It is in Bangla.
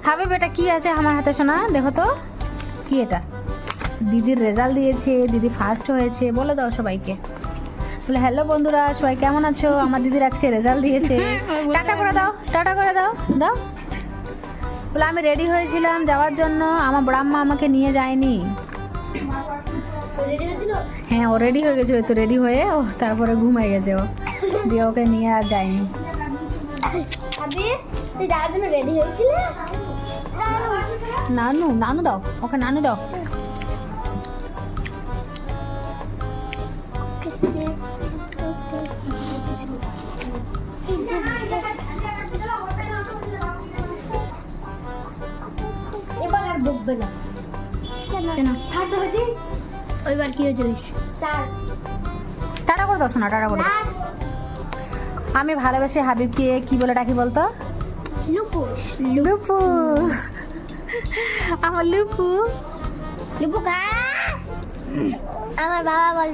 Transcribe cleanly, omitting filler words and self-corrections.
হাবিব এটা কি আছে আমার হাতে শোনা? দেখো তো কি এটা। দিদির রেজাল্ট দিয়েছে, দিদি ফার্স্ট হয়েছে। বলে দাও সবাইকে। বলে হ্যালো বন্ধুরা, সবাই কেমন আছো? আমার দিদির আজকে রেজাল্ট দিয়েছে। টাটা করে দাও, টাটা করে দাও, দাও। বলে আমি রেডি হয়েছিলাম যাওয়ার জন্য, আমার ব্রাহ্মা আমাকে নিয়ে যায়নি। হ্যাঁ ও রেডি হয়ে গেছে, তো রেডি হয়ে ও তারপরে ঘুমাই গেছে ও, দিয়ে ওকে নিয়ে আর যায়নি। নানু, নানু দাও ওকে, নানু দাও। এবার আর বকবে না। কেন? থার্ড হয়েছে। ওইবার কি হয়েছে? 4। টাটা করে দাও শোনা, টাটা করে দাও। আমি ভালোবেসে হাবিবকে কি বলে ডাকি বলতো? লুপু। লুপু। আমার লুপু। লুপু খা। আমার বাবা বলে